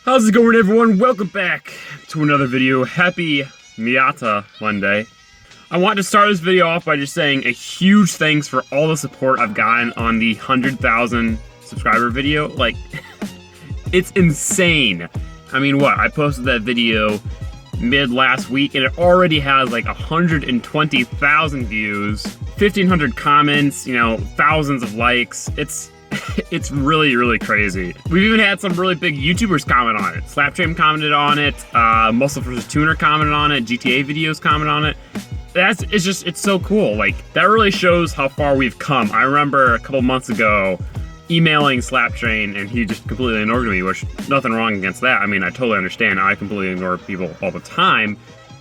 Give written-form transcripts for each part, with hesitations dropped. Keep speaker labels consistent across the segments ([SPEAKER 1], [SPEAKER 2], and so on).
[SPEAKER 1] How's it going, everyone? Welcome back to another video. Happy Miata Monday. I want to start this video off by just saying a huge thanks for all the support I've gotten on the 100,000 subscriber video. Like, it's insane. I mean, what? I posted that video mid last week and it already has like 120,000 views, 1,500 comments, you know, thousands of likes. It's really, really crazy. We've even had some really big YouTubers comment on it. Slaptrain commented on it, Muscle vs. Tuner commented on it, GTA videos commented on it. It's so cool. Like, that really shows how far we've come. I remember a couple months ago emailing Slaptrain and he just completely ignored me, which nothing wrong against that. I mean, I totally understand. I completely ignore people all the time.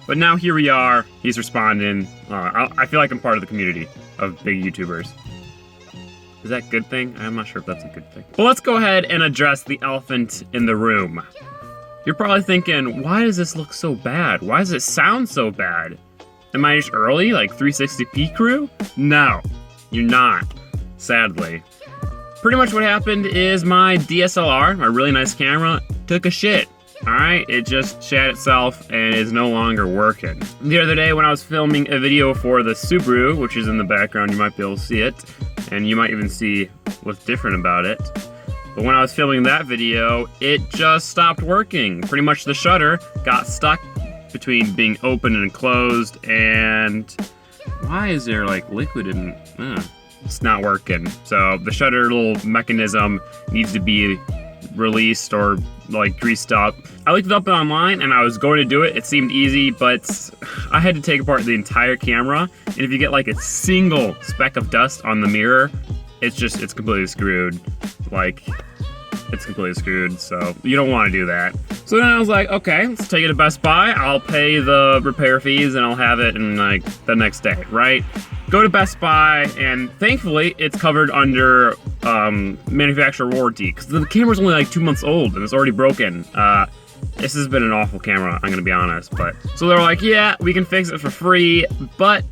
[SPEAKER 1] But now here we are, he's responding. I feel like I'm part of the community of big YouTubers. Is that a good thing? I'm not sure if that's a good thing. But let's go ahead and address the elephant in the room. You're probably thinking, why does this look so bad? Why does it sound so bad? Am I just early, like 360p crew? No, you're not, sadly. Pretty much what happened is my DSLR, my really nice camera, took a shit. Alright, it just shat itself and is no longer working. The other day when I was filming a video for the Subaru, which is in the background, you might be able to see it, and you might even see what's different about it. But when I was filming that video, it just stopped working. Pretty much the shutter got stuck between being open and closed, and why is there like liquid in, it's not working. So the shutter little mechanism needs to be released or like greased up. I looked it up online and I was going to do it. It seemed easy, but I had to take apart the entire camera. And if you get like a single speck of dust on the mirror, it's completely screwed. Like, it's completely screwed, so you don't want to do that. So then I was like, okay, let's take it to Best Buy. I'll pay the repair fees and I'll have it in like the next day, right? Go to Best Buy, and thankfully it's covered under manufacturer warranty, because the camera's only like 2 months old and it's already broken. This has been an awful camera, I'm gonna be honest, but. So they're like, yeah, we can fix it for free, but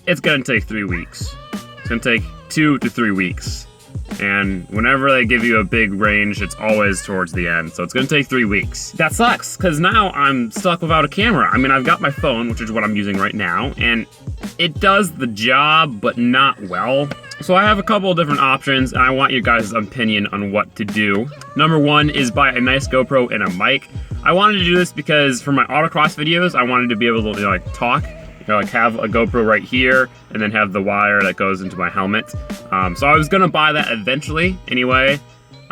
[SPEAKER 1] it's gonna take 3 weeks. It's gonna take 2 to 3 weeks. And whenever they give you a big range, it's always towards the end. So it's gonna take 3 weeks. That sucks, because now I'm stuck without a camera. I mean, I've got my phone, which is what I'm using right now, and it does the job, but not well. So I have a couple of different options, and I want you guys' opinion on what to do. Number one is buy a nice GoPro and a mic. I wanted to do this because for my autocross videos, I wanted to be able to, you know, like talk. You know, like have a GoPro right here, and then have the wire that goes into my helmet. So I was gonna buy that eventually anyway.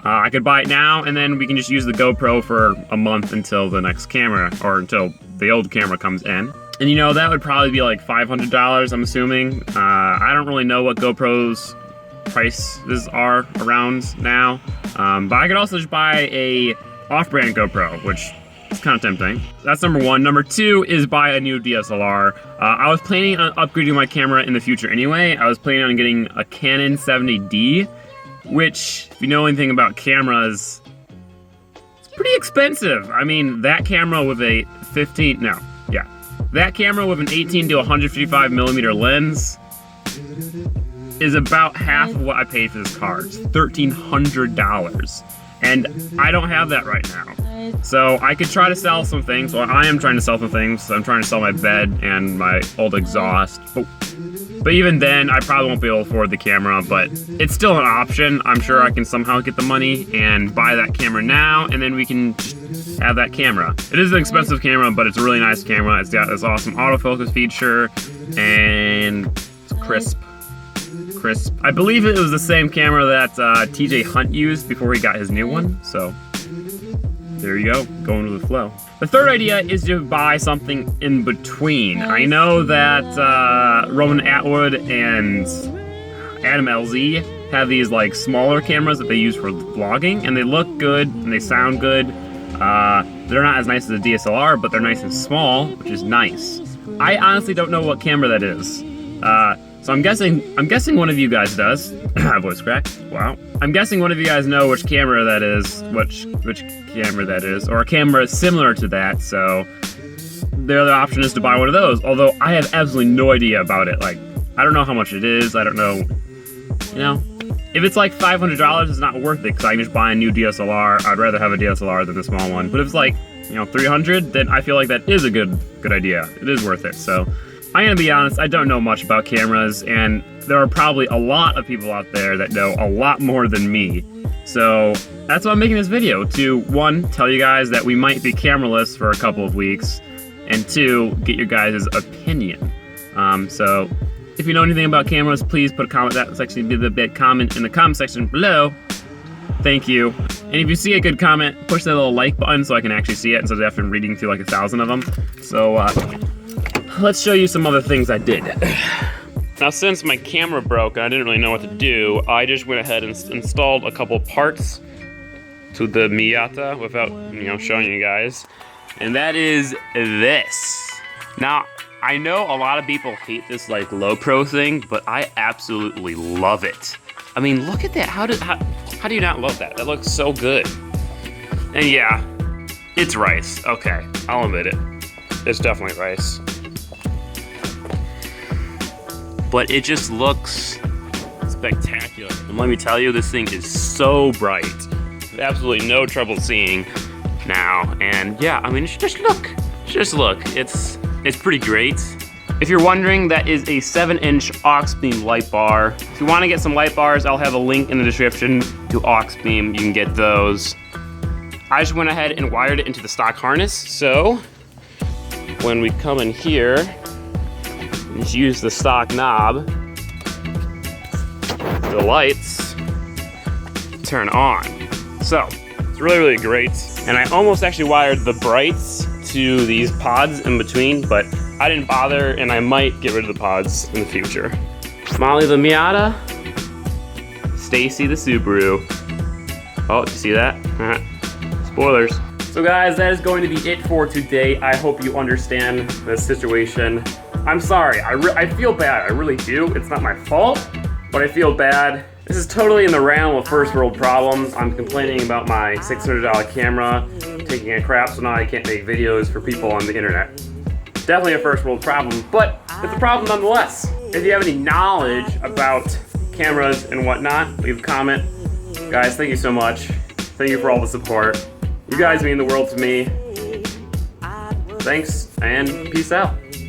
[SPEAKER 1] I could buy it now, and then we can just use the GoPro for a month until the next camera, or until the old camera comes in. And you know, that would probably be like $500, I'm assuming. I don't really know what GoPro's prices are around now. But I could also just buy a off-brand GoPro, which is kind of tempting. That's number one. Number two is buy a new DSLR. I was planning on upgrading my camera in the future anyway. I was planning on getting a Canon 70D, which, if you know anything about cameras, it's pretty expensive. I mean, that camera with a that camera with an 18 to 155 millimeter lens is about half of what I paid for this car. It's $1,300. And I don't have that right now. So I could try to sell some things. Well, I am trying to sell some things. I'm trying to sell my bed and my old exhaust. But even then, I probably won't be able to afford the camera, but it's still an option. I'm sure I can somehow get the money and buy that camera now, and then we can just have that camera. It is an expensive camera, but it's a really nice camera. It's got this awesome autofocus feature, and it's crisp. I believe it was the same camera that TJ Hunt used before he got his new one, so there you go, going with the flow. The third idea is to buy something in between. I know that Roman Atwood and Adam LZ have these like smaller cameras that they use for vlogging, and they look good and they sound good. They're not as nice as a DSLR, but they're nice and small, which is nice. I honestly don't know what camera that is. So I'm guessing one of you guys does. Voice crack. Wow. I'm guessing one of you guys know which camera that is, which camera that is, or a camera similar to that, so the other option is to buy one of those, although I have absolutely no idea about it. Like, I don't know how much it is, I don't know, you know, If it's like $500, it's not worth it because I can just buy a new DSLR. I'd rather have a DSLR than a small one. But if it's like, you know, $300, then I feel like that is a good idea. It is worth it. So I'm gonna be honest, I don't know much about cameras, and there are probably a lot of people out there that know a lot more than me. So that's why I'm making this video, to one, tell you guys that we might be cameraless for a couple of weeks, and two, get your guys' opinion. So if you know anything about cameras, please put a comment in that section, comment in the comment section below. Thank you. And if you see a good comment, push that little like button so I can actually see it instead of after reading through like 1,000 of them. So let's show you some other things I did. Now, since my camera broke and I didn't really know what to do, I just went ahead and installed a couple parts to the Miata without, you know, showing you guys. And that is this. Now, I know a lot of people hate this like low pro thing, but I absolutely love it. I mean, look at that. How do you not love that? That looks so good. And yeah, it's rice. Okay, I'll admit it. It's definitely rice. But it just looks spectacular. And let me tell you, this thing is so bright. Absolutely no trouble seeing now. And yeah, I mean, just look. Just look. It's pretty great. If you're wondering, that is a 7-inch aux beam light bar. If you want to get some light bars, I'll have a link in the description to aux beam. You can get those. I just went ahead and wired it into the stock harness. So when we come in here, just use the stock knob, the lights turn on. So it's really, really great. And I almost actually wired the brights to these pods in between, but I didn't bother, and I might get rid of the pods in the future. Molly the Miata, Stacy the Subaru. Oh, did you see that? Spoilers. So guys, that is going to be it for today. I hope you understand the situation. I'm sorry, I feel bad, I really do. It's not my fault, but I feel bad. This is totally in the realm of first world problems. I'm complaining about my $600 camera taking a crap, so now I can't make videos for people on the internet. Definitely a first world problem, but it's a problem nonetheless. If you have any knowledge about cameras and whatnot, leave a comment. Guys, thank you so much. Thank you for all the support. You guys mean the world to me. Thanks, and peace out.